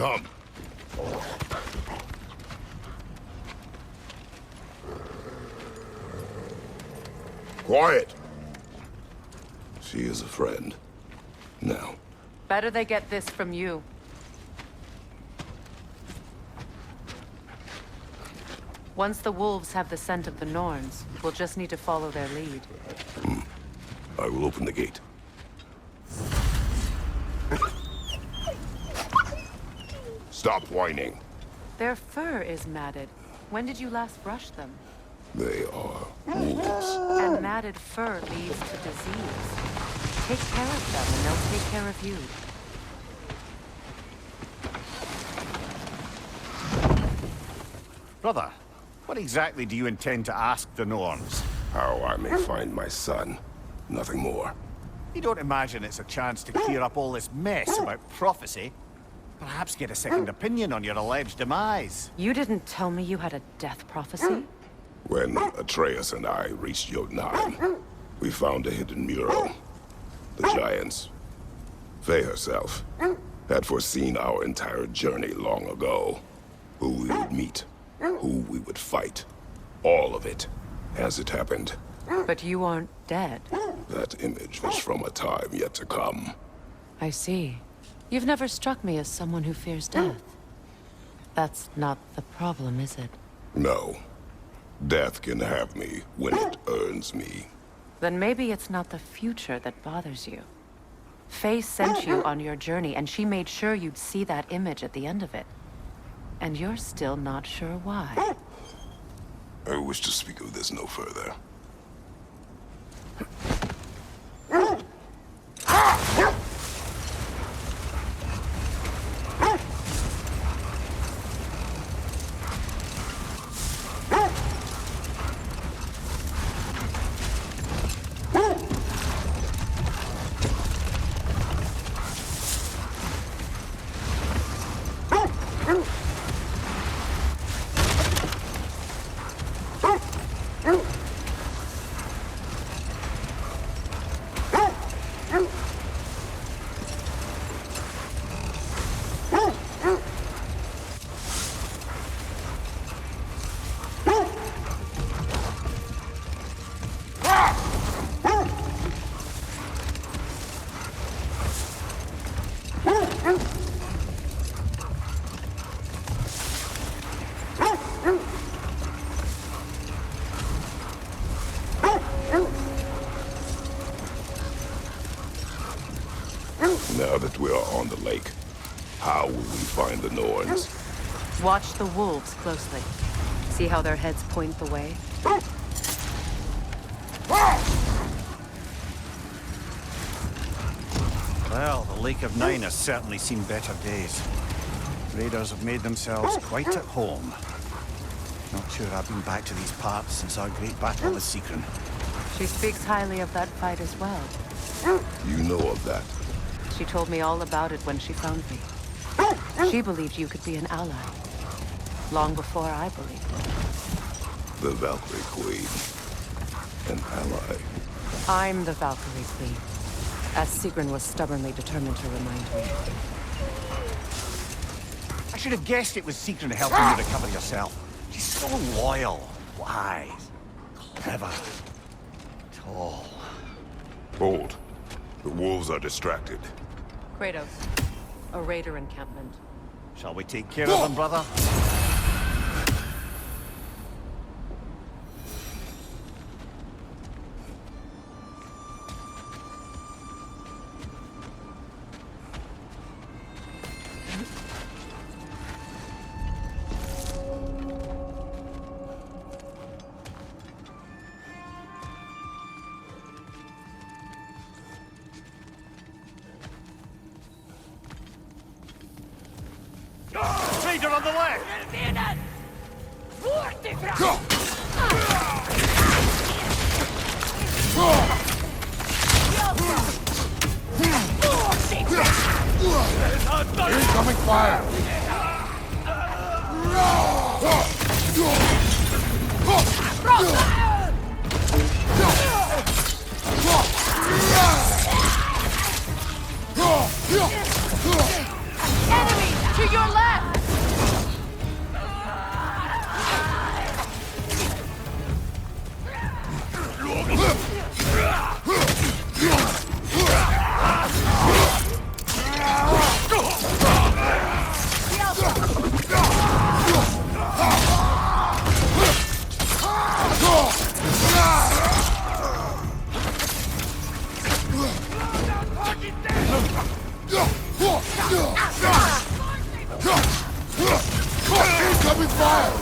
Come. Quiet. She is a friend. Now. Better they get this from you. Once the wolves have the scent of the Norns, we'll just need to follow their lead. I will open the gate. Stop whining. Their fur is matted. When did you last brush them? They are wolves. And matted fur leads to disease. Take care of them and they'll take care of you. Brother, what exactly do you intend to ask the Norns? How I may find my son. Nothing more. You don't imagine it's a chance to clear up all this mess about prophecy? Perhaps get a second opinion on your alleged demise. You didn't tell me you had a death prophecy? When Atreus and I reached Jotunheim, we found a hidden mural. The Giants, Faye herself, had foreseen our entire journey long ago. Who we would meet, who we would fight. All of it, as it happened. But you aren't dead. That image was from a time yet to come. I see. You've never struck me as someone who fears death. That's not the problem, is it? No. Death can have me when it earns me. Then maybe it's not the future that bothers you. Faye sent you on your journey, and she made sure you'd see that image at the end of it. And you're still not sure why. I wish to speak of this no further. Now that we are on the lake, how will we find the Norns? Watch the wolves closely. See how their heads point the way? Well, the Lake of Nine has certainly seen better days. Raiders have made themselves quite at home. Not sure I've been back to these parts since our great battle with Sigrun. She speaks highly of that fight as well. You know of that. She told me all about it when she found me. She believed you could be an ally. Long before I believed it. The Valkyrie Queen. An ally. I'm the Valkyrie Queen. As Sigrun was stubbornly determined to remind me. I should have guessed it was Sigrun helping you recover yourself. She's so loyal, wise, clever, tall. Hold. The wolves are distracted. Kratos, a raider encampment. Shall we take care of them, brother? Raider on the left! Incoming fire! Enemy to your left! Incoming fire!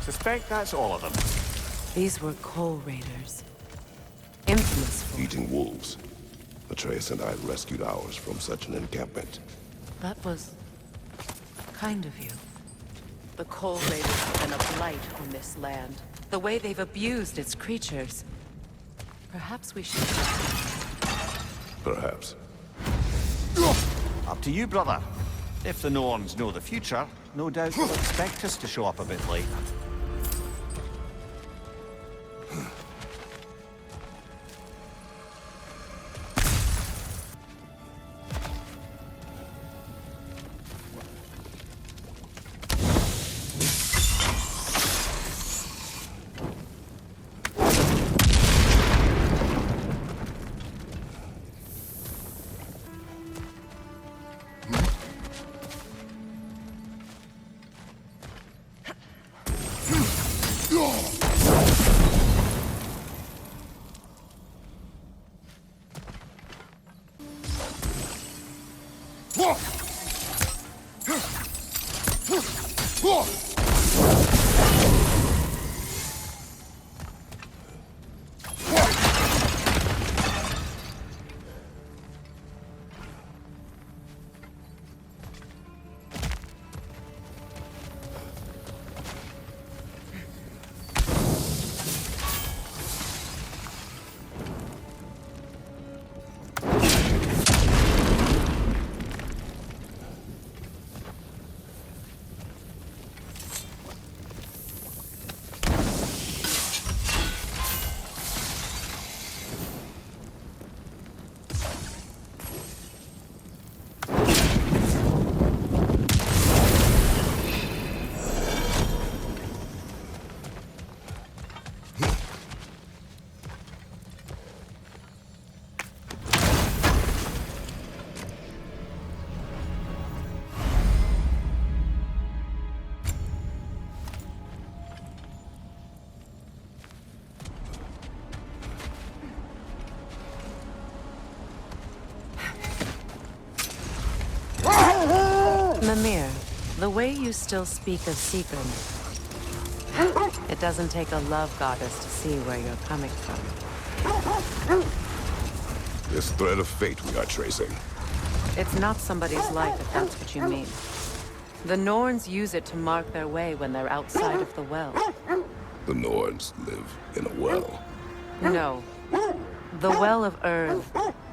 Suspect that's all of them. These were coal raiders. Infamous for... Eating wolves. Atreus and I rescued ours from such an encampment. That was... kind of you. The coal raiders have been a blight on this land. The way they've abused its creatures. Perhaps we should... Perhaps. Up to you, brother. If the Norns know the future, no doubt they'll expect us to show up a bit late. Mimir, the way you still speak of Sigrun, it doesn't take a love goddess to see where you're coming from. This thread of fate we are tracing. It's not somebody's life, if that's what you mean. The Norns use it to mark their way when they're outside of the well. The Norns live in a well. No. The Well of Earth,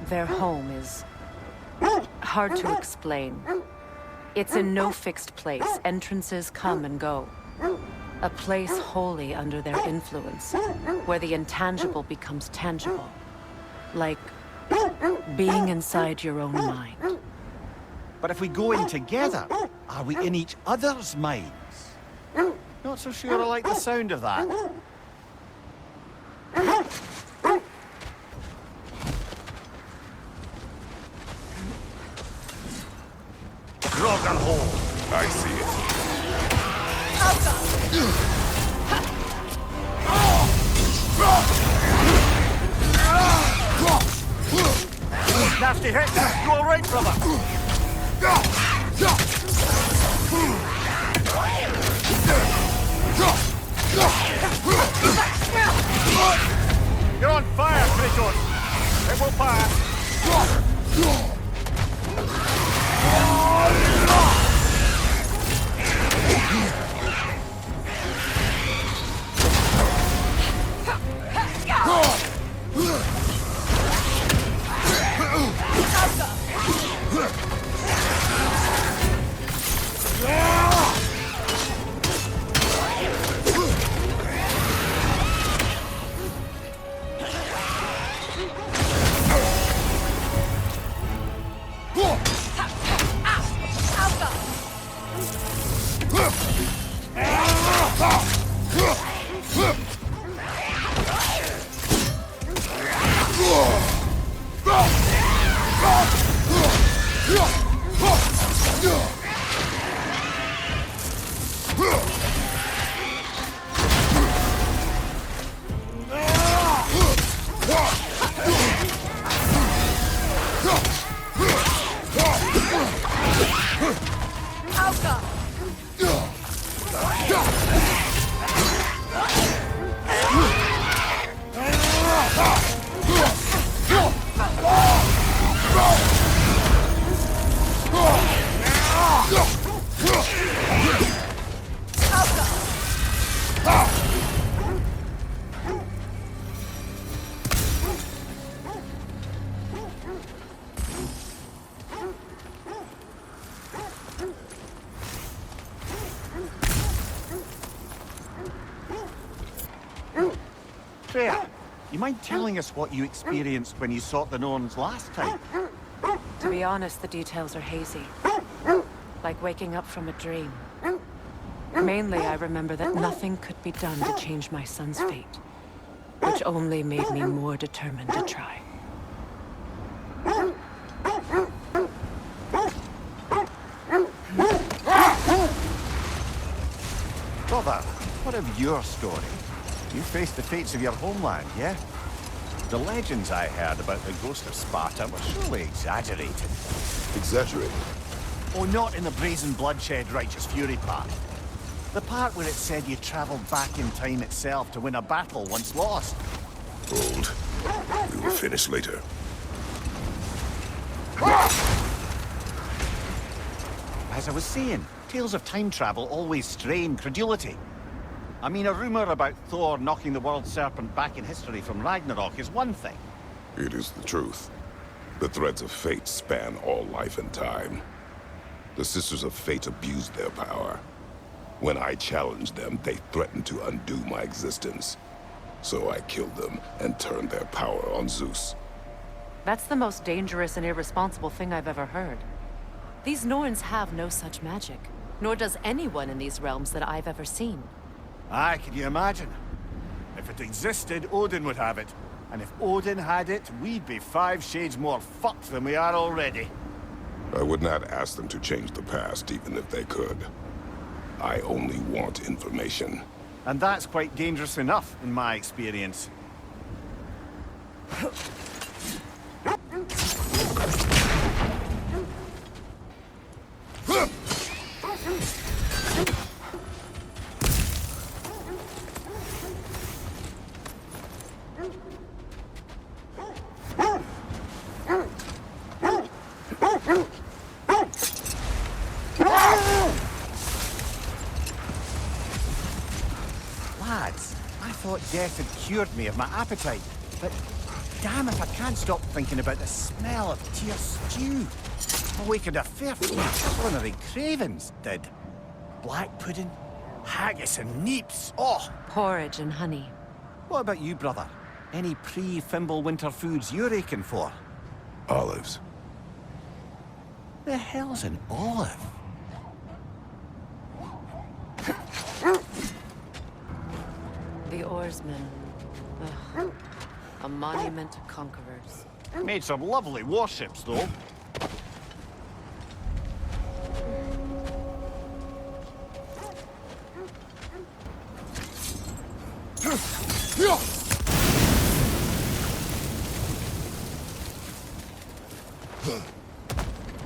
their home, is hard to explain. It's in no fixed place. Entrances come and go. A place wholly under their influence, where the intangible becomes tangible. Like being inside your own mind. But if we go in together, are we in each other's minds? Not so sure I like the sound of that. Rock and hold. I see it. Nasty hit. You all right, brother? You're on fire, Kratos. It will pass. Freya, you mind telling us what you experienced when you sought the Norns last time? To be honest, the details are hazy. Like waking up from a dream. Mainly, I remember that nothing could be done to change my son's fate, which only made me more determined to try. Brother, what of your story? You faced the fates of your homeland, yeah? The legends I heard about the ghost of Sparta were surely exaggerated. Exaggerated? Oh, not in the brazen bloodshed righteous fury part. The part where it said you traveled back in time itself to win a battle once lost. Hold. We will finish later. As I was saying, tales of time travel always strain credulity. I mean, a rumor about Thor knocking the world serpent back in history from Ragnarok is one thing. It is the truth. The threads of fate span all life and time. The Sisters of Fate abused their power. When I challenged them, they threatened to undo my existence. So I killed them and turned their power on Zeus. That's the most dangerous and irresponsible thing I've ever heard. These Norns have no such magic, nor does anyone in these realms that I've ever seen. Aye, can you imagine? If it existed, Odin would have it. And if Odin had it, we'd be 5 shades more fucked than we are already. I would not ask them to change the past, even if they could. I only want information. And that's quite dangerous enough, in my experience. Lads, I thought death had cured me of my appetite, but damn if I can't stop thinking about the smell of tear stew. Awakened a fair few culinary cravings, did. Black pudding, haggis and neeps, oh! Porridge and honey. What about you, brother? Any pre-Fimble winter foods you're aching for? Olives. The hell's an olive? The oarsmen. Ugh. A monument to conquerors. Made some lovely warships, though.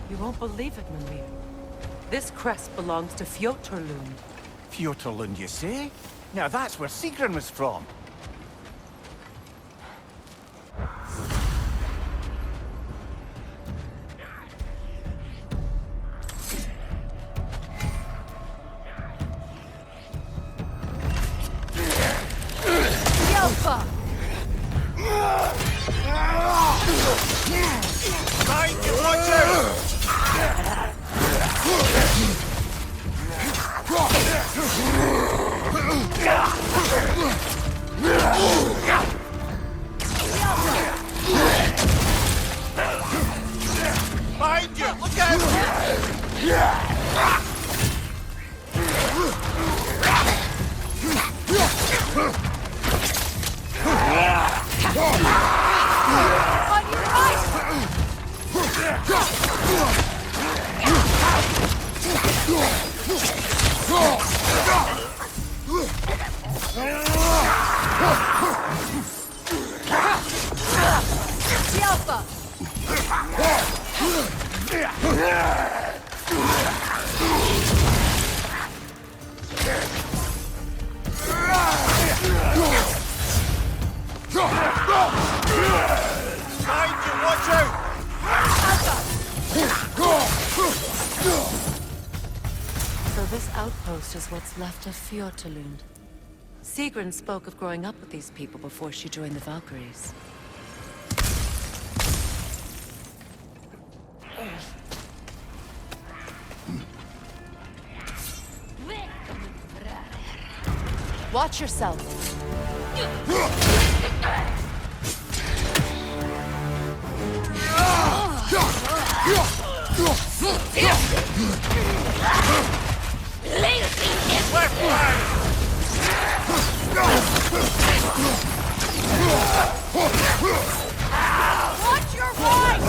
You won't believe it, Mimir. This crest belongs to Fjotorlund. Fjotorlund, you say? Now that's where Sigrun was from. Behind you! Look out! Watch out! So this outpost is what's left of Fjortulund. Sigrun spoke of growing up with these people before she joined the Valkyries. Watch yourself. Watch your right!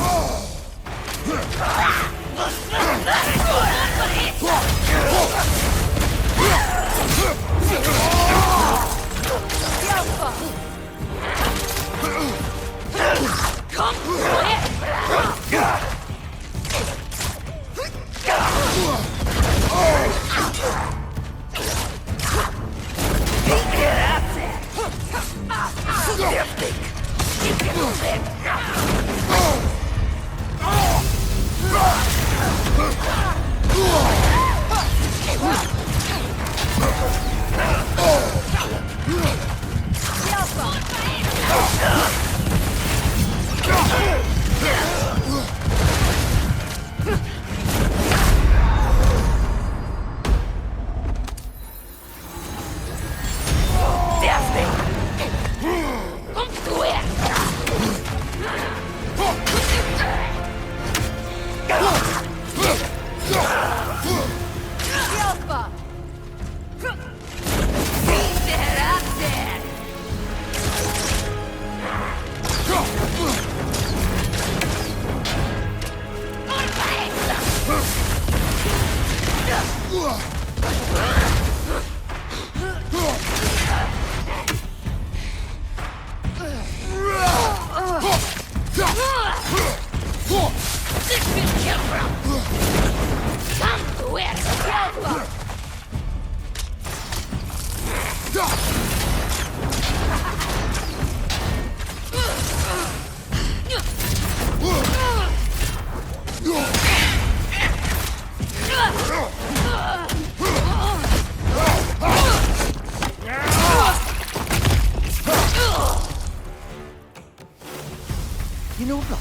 You know, brother,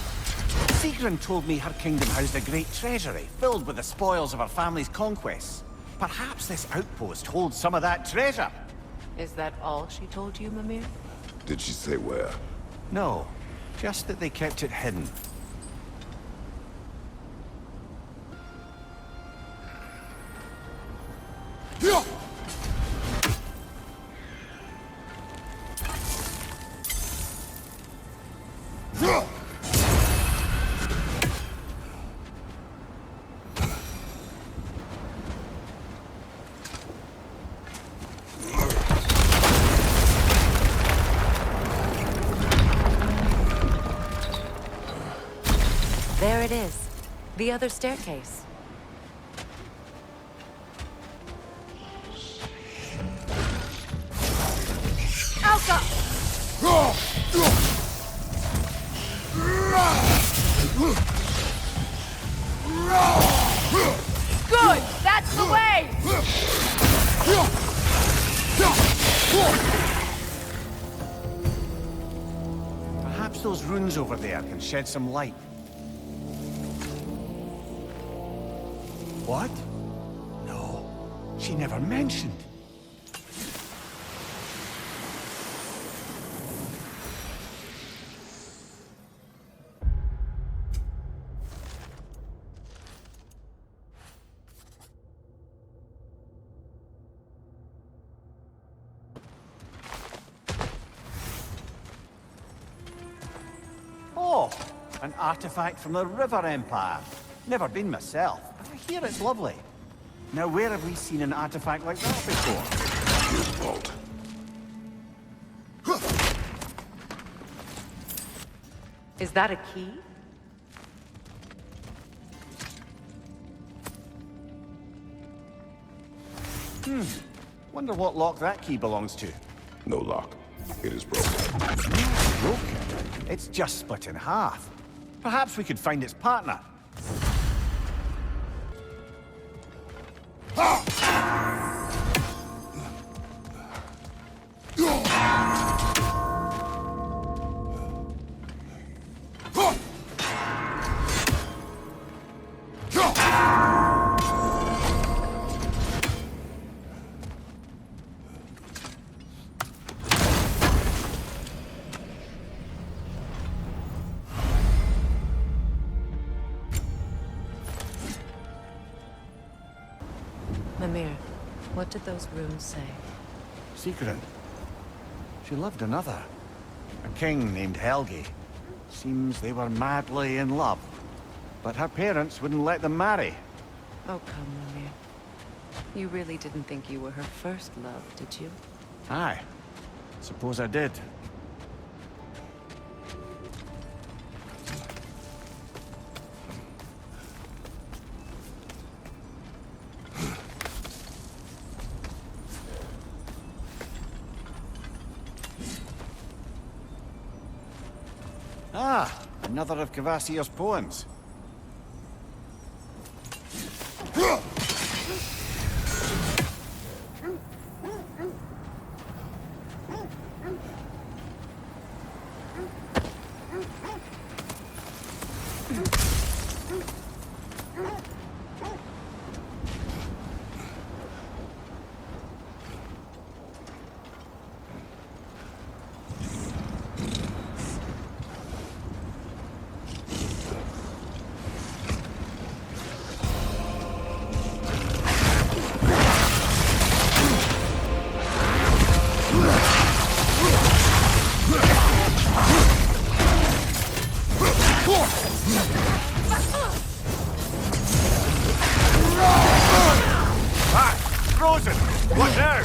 Sigrun told me her kingdom housed a great treasury filled with the spoils of her family's conquests. Perhaps this outpost holds some of that treasure. Is that all she told you, Mimir? Did she say where? No, just that they kept it hidden. There it is. The other staircase. Alka! Good! That's the way! Perhaps those runes over there can shed some light. What? No, she never mentioned. Oh, an artifact from the River Empire. Never been myself, but I hear it's lovely. Now, where have we seen an artifact like that before? Here's the vault. Is that a key? Wonder what lock that key belongs to. No lock. It is broken. Broken? It's just split in half. Perhaps we could find its partner. Mimir, what did those runes say? Sigrun. She loved another. A king named Helgi. Seems they were madly in love. But her parents wouldn't let them marry. Oh, come, Mimir. You really didn't think you were her first love, did you? Aye. Suppose I did. Ah, another of Kvasir's poems. Frozen! What now?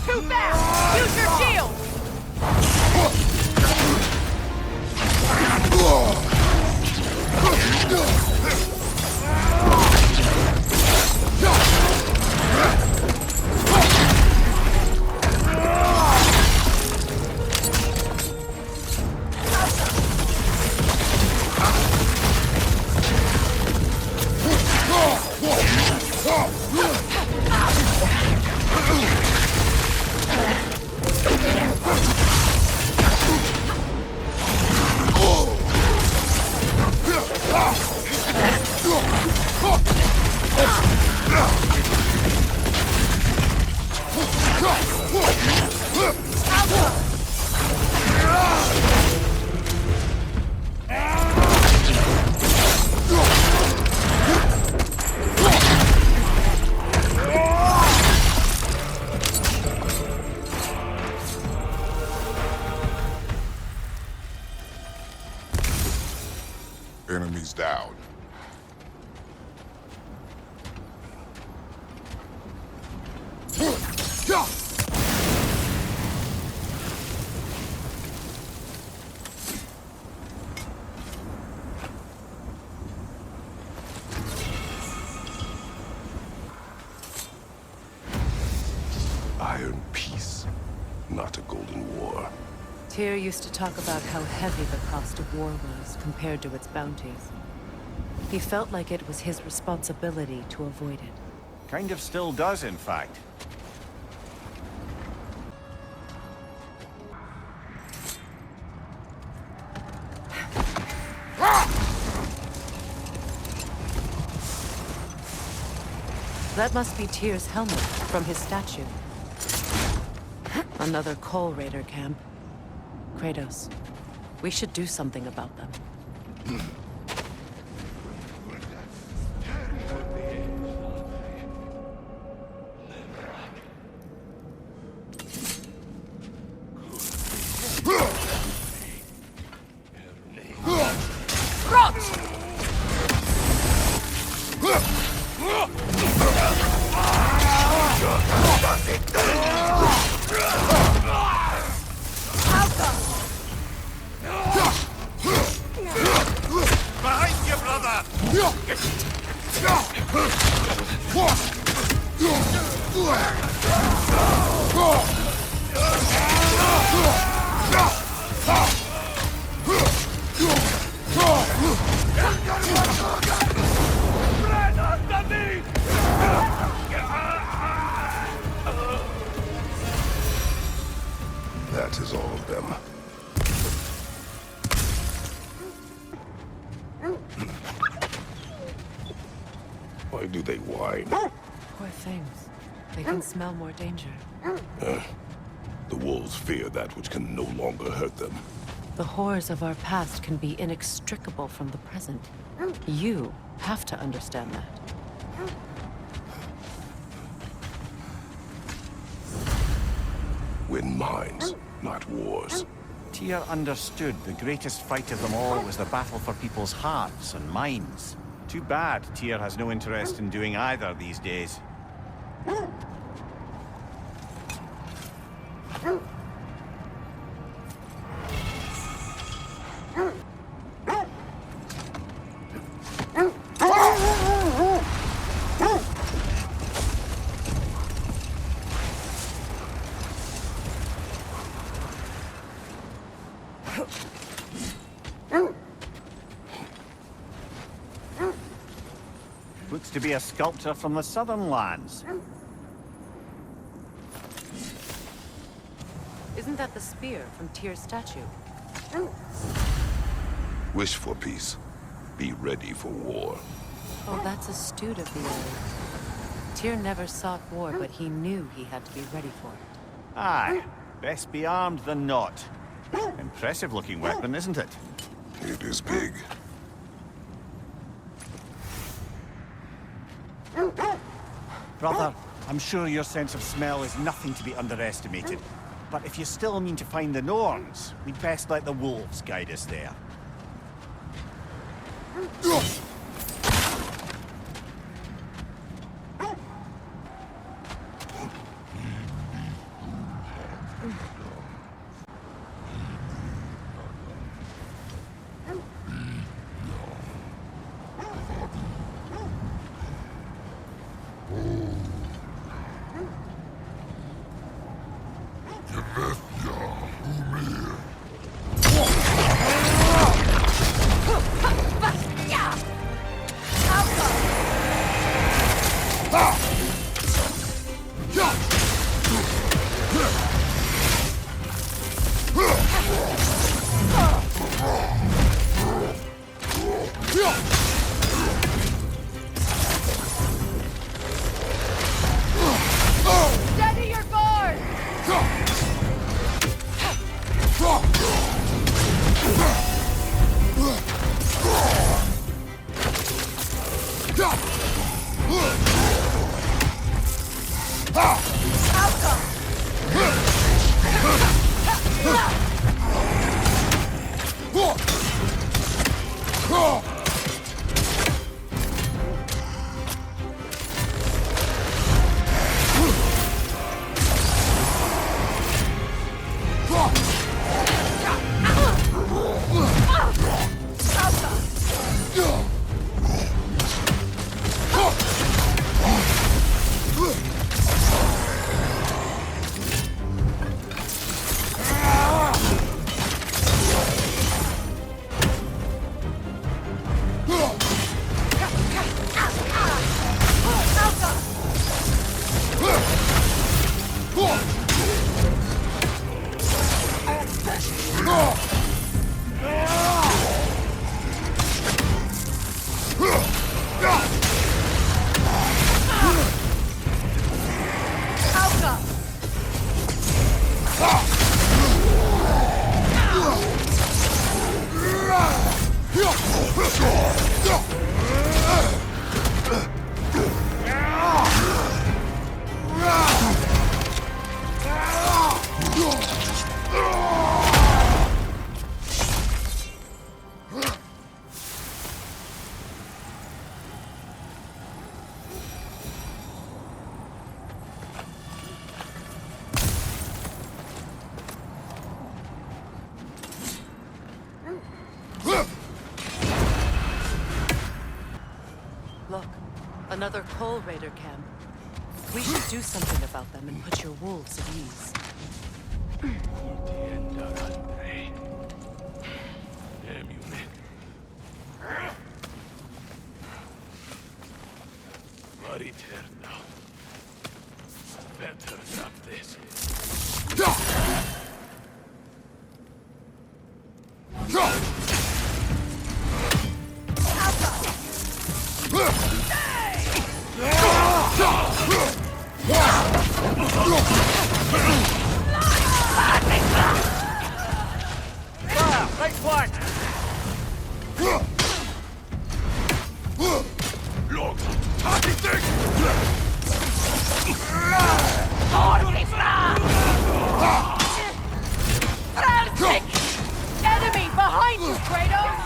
Too fast! Use your shield! Enemies down. Iron peace, not a golden war. Tyr used to talk about how heavy the cost of war was compared to its bounties. He felt like it was his responsibility to avoid it. Kind of still does, in fact. That must be Tyr's helmet from his statue. Another Coal Raider camp. Kratos, we should do something about them. Behind you, brother! That is all of them. Why do they whine? Poor things. They can smell more danger. The wolves fear that which can no longer hurt them. The horrors of our past can be inextricable from the present. You have to understand that. Win minds, not wars. Tyr understood the greatest fight of them all was the battle for people's hearts and minds. Too bad Tyr has no interest in doing either these days. Looks to be a sculptor from the southern lands. Isn't that the spear from Tyr's statue? Wish for peace. Be ready for war. Oh, that's astute of the old. Tyr never sought war, but he knew he had to be ready for it. Aye, best be armed than not. Impressive looking weapon, isn't it? It is big. Brother, I'm sure your sense of smell is nothing to be underestimated. But if you still mean to find the Norns, we'd best let the wolves guide us there. Look, another Coal Raider camp. We should do something about them and put your wolves at ease. Damn you, man. Blood eternal. Better stop this. Right flank! Lord, target this! Enemy behind you, Kratos!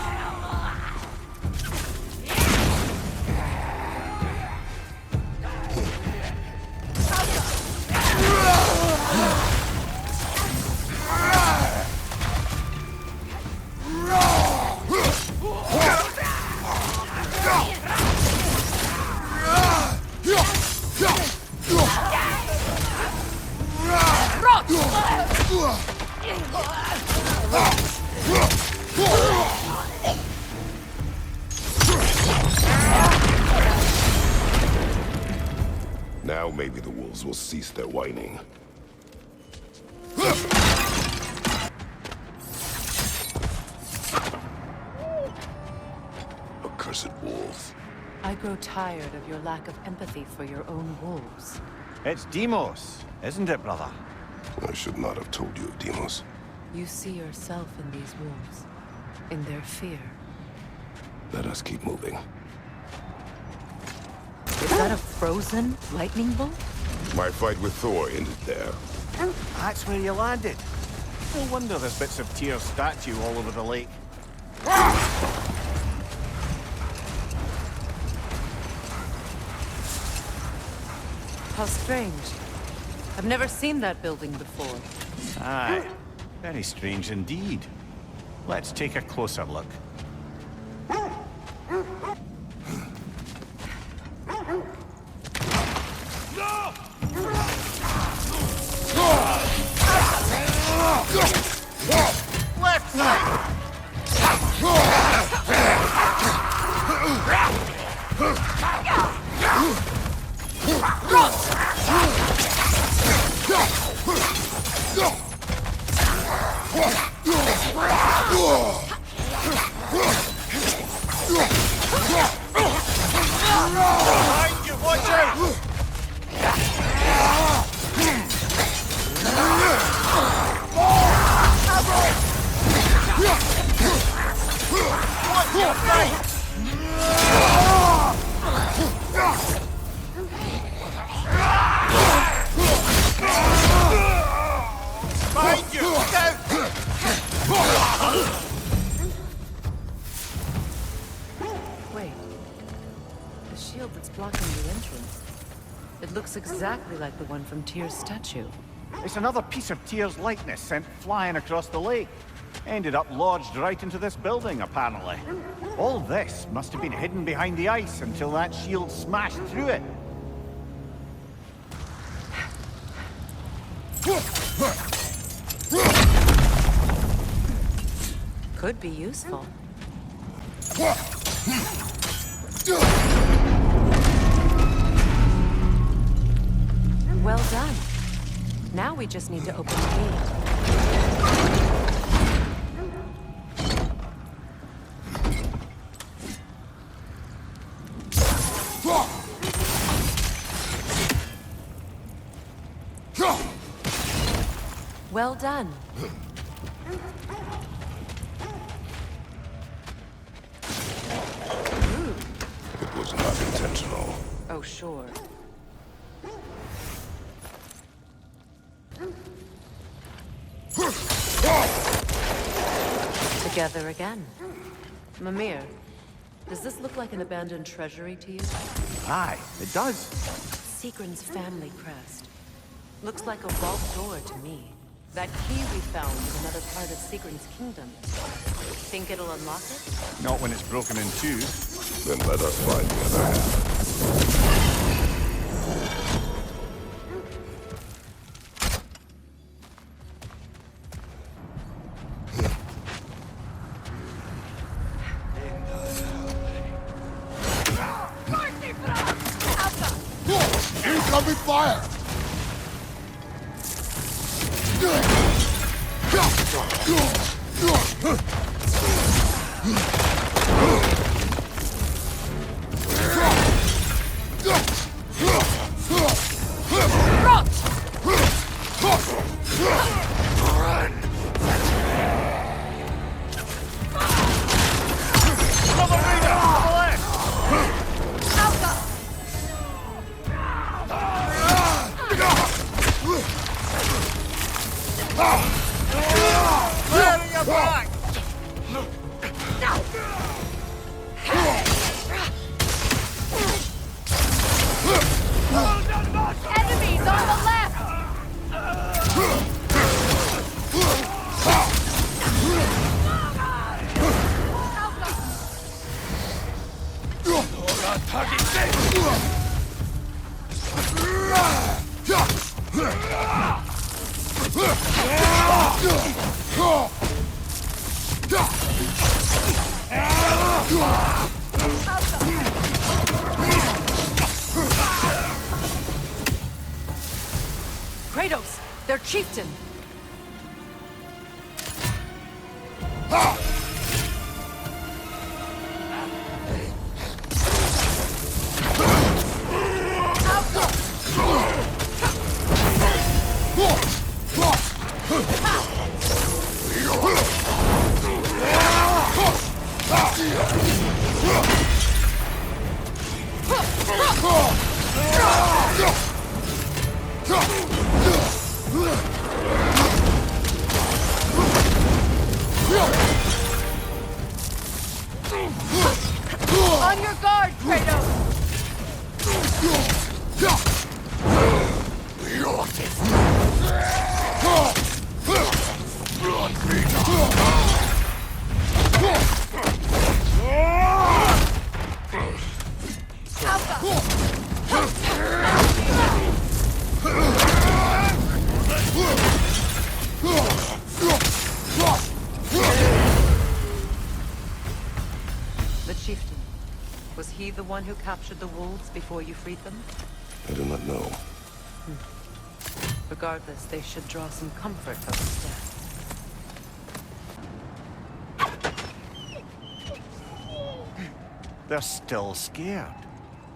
Now maybe the wolves will cease their whining. Accursed wolves. I grow tired of your lack of empathy for your own wolves. It's Demos, isn't it, brother? I should not have told you of Demos. You see yourself in these wolves, in their fear. Let us keep moving. Is that a frozen lightning bolt? My fight with Thor ended there. That's where you landed. No wonder there's bits of Tyr's statue all over the lake. How strange. I've never seen that building before. Aye, very strange indeed. Let's take a closer look. Left side! Behind you, watch out! Watch your right! Behind you, look out! Wait. The shield that's blocking the entrance. It looks exactly like the one from Tyr's statue. It's another piece of Tyr's likeness sent flying across the lake. Ended up lodged right into this building, apparently. All this must have been hidden behind the ice until that shield smashed through it. Could be useful. Well done. Now we just need to open the gate. Well done. was not intentional. Oh, sure. Together again. Mimir, does this look like an abandoned treasury to you? Aye, it does. Sigrun's family crest. Looks like a vault door to me. That key we found is another part of Sigrun's kingdom. Think it'll unlock it? Not when it's broken in two. Then let us find the other half. Incoming fire! Enemies on the left! Kratos! Their chieftain! On your guard, Kratos! The chieftain. Was he the one who captured the wolves before you freed them? I do not know. Regardless, they should draw some comfort from his death. They're still scared.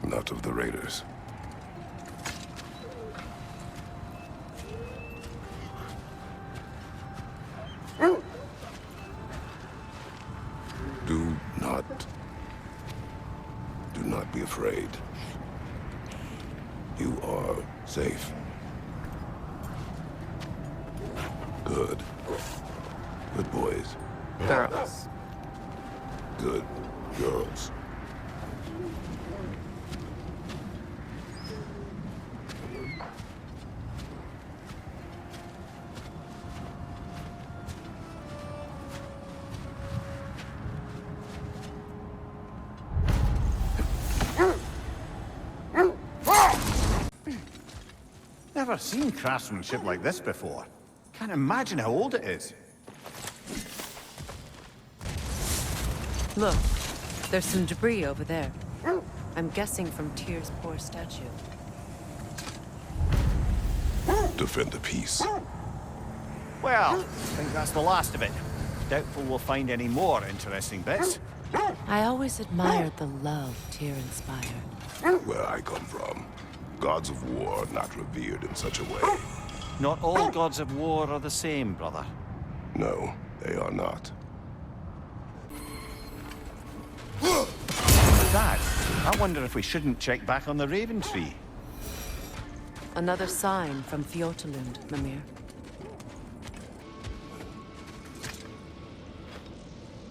Not of the raiders. Do not be afraid. You are safe. Good. Good boys. Girls. Good girls. Never seen craftsmanship like this before. Can't imagine how old it is. Look, there's some debris over there. I'm guessing from Tyr's poor statue. Defend the peace. Well, I think that's the last of it. Doubtful we'll find any more interesting bits. I always admired the love Tyr inspired. Where I come from, gods of war are not revered in such a way. Not all gods of war are the same, brother. No, they are not. Dad, I wonder if we shouldn't check back on the Raven Tree. Another sign from Fjotalund, Mimir.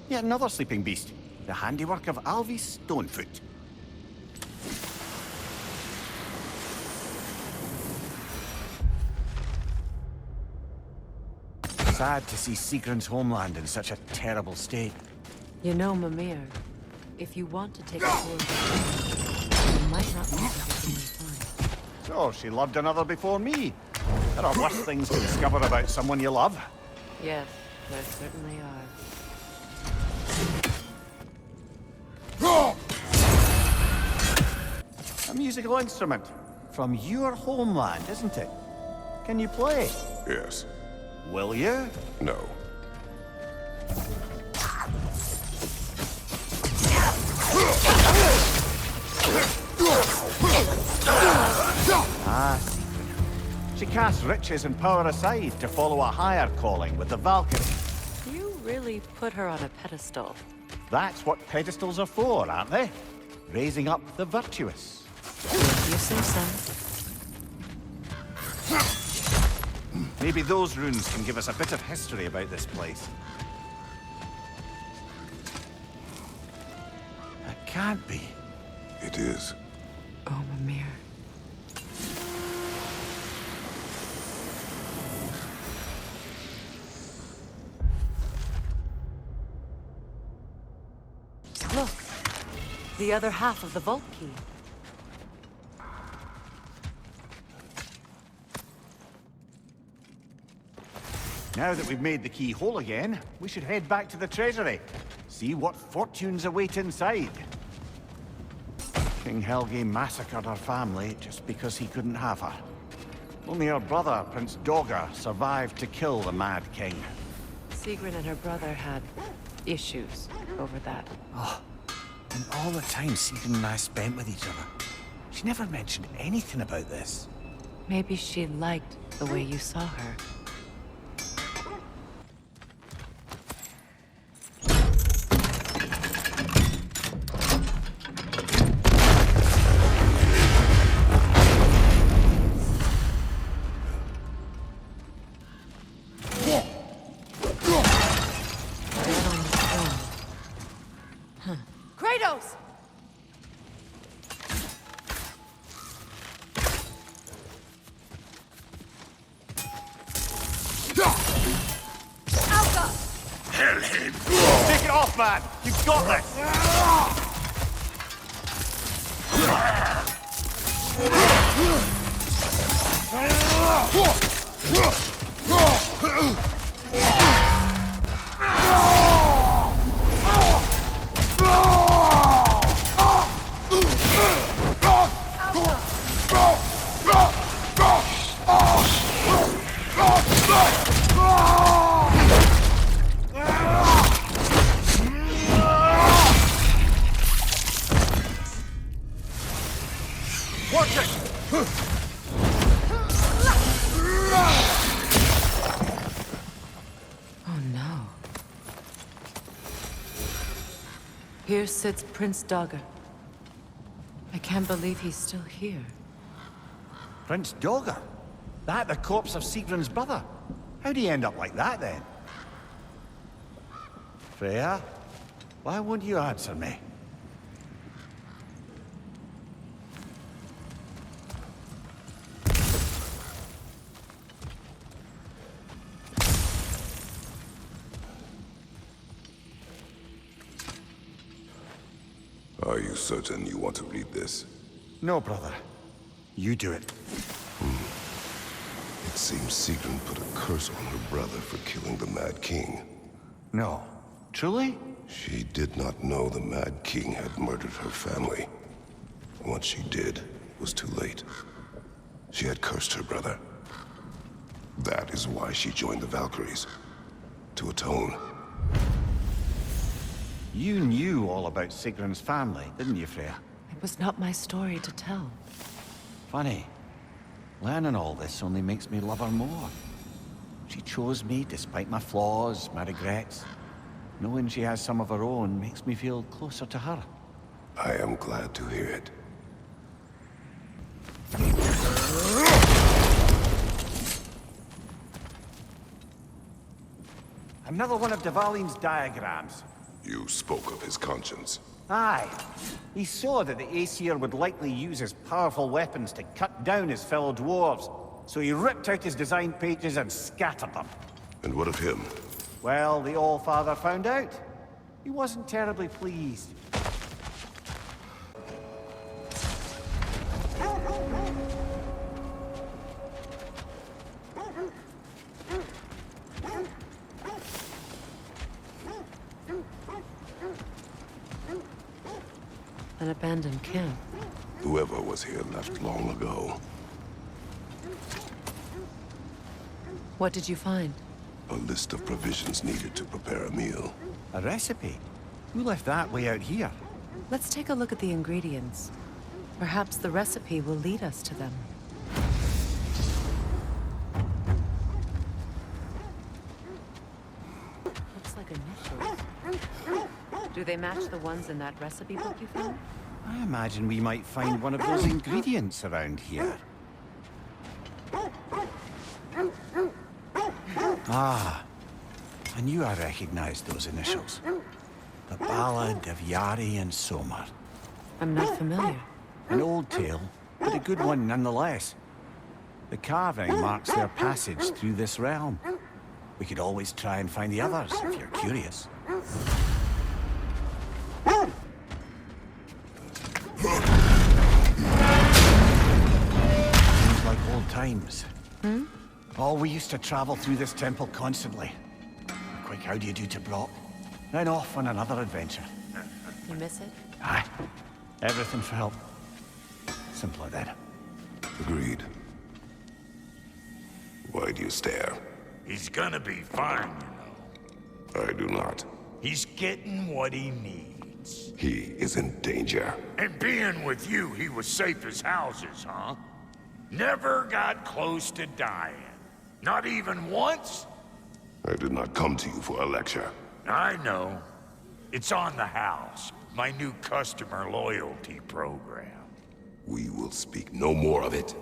Yet another sleeping beast. The handiwork of Alvis Stonefoot. Sad to see Sigrun's homeland in such a terrible state. You know, Mimir, if you want to take a tour of the you might not miss everything you find. So, she loved another before me. There are worse things to discover about someone you love. Yes, there certainly are. A musical instrument. From your homeland, isn't it? Can you play? Yes. Will you? No. Ah, Sigrun. She casts riches and power aside to follow a higher calling with the Valkyrie. You really put her on a pedestal. That's what pedestals are for, aren't they? Raising up the virtuous. You say so. Maybe those runes can give us a bit of history about this place. That can't be. It is. Oh, Mimir. Look, the other half of the vault key. Now that we've made the key whole again, we should head back to the treasury. See what fortunes await inside. King Helge massacred her family just because he couldn't have her. Only her brother, Prince Dogger, survived to kill the Mad King. Sigrun and her brother had issues over that. And all the time Sigrun and I spent with each other, she never mentioned anything about this. Maybe she liked the way you saw her. Kratos! Alka! Take it off, man! You've got this! Watch it! Oh no. Here sits Prince Dogger. I can't believe he's still here. Prince Dogger? That the corpse of Sigrun's brother? How'd he end up like that, then? Freya? Why won't you answer me? Are you certain you want to read this? No, brother. You do it. It seems Sigrun put a curse on her brother for killing the Mad King. No. Truly? She did not know the Mad King had murdered her family. Once she did, it was too late. She had cursed her brother. That is why she joined the Valkyries. To atone. You knew all about Sigrun's family, didn't you, Freya? It was not my story to tell. Funny. Learning all this only makes me love her more. She chose me despite my flaws, my regrets. Knowing she has some of her own makes me feel closer to her. I am glad to hear it. Another one of Dvalin's diagrams. You spoke of his conscience. Aye. He saw that the Aesir would likely use his powerful weapons to cut down his fellow dwarves. So he ripped out his design pages and scattered them. And what of him? Well, the All-Father found out. He wasn't terribly pleased. An abandoned camp. Whoever was here left long ago. What did you find? A list of provisions needed to prepare a meal. A recipe? Who left that way out here? Let's take a look at the ingredients. Perhaps the recipe will lead us to them. Looks like initials. Do they match the ones in that recipe book you found? I imagine we might find one of those ingredients around here. Ah, I knew I recognized those initials. The Ballad of Yari and Somar. I'm not familiar. An old tale, but a good one nonetheless. The carving marks their passage through this realm. We could always try and find the others, if you're curious. Seems like old times. Oh, we used to travel through this temple constantly. Quick, how do you do to Brock? Then off on another adventure. You miss it? Aye. Everything felt simpler then. Agreed. Why do you stare? He's gonna be fine, you know. I do not. He's getting what he needs. He is in danger. And being with you, he was safe as houses, huh? Never got close to dying. Not even once? I did not come to you for a lecture. I know. It's on the house. My new customer loyalty program. We will speak no more of it.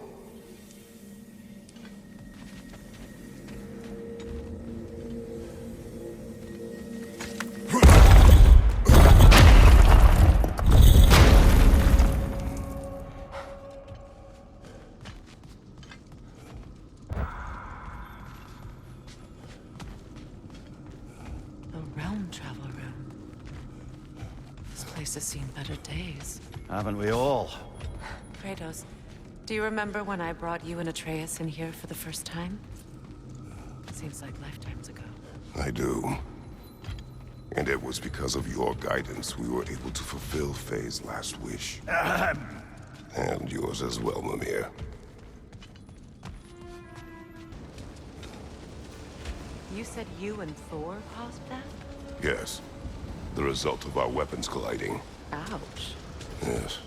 Has seen better days. Haven't we all? Kratos, do you remember when I brought you and Atreus in here for the first time? Seems like lifetimes ago. I do. And it was because of your guidance we were able to fulfill Faye's last wish. And yours as well, Mimir. You said you and Thor caused that? Yes. The result of our weapons colliding. Ouch. Yes.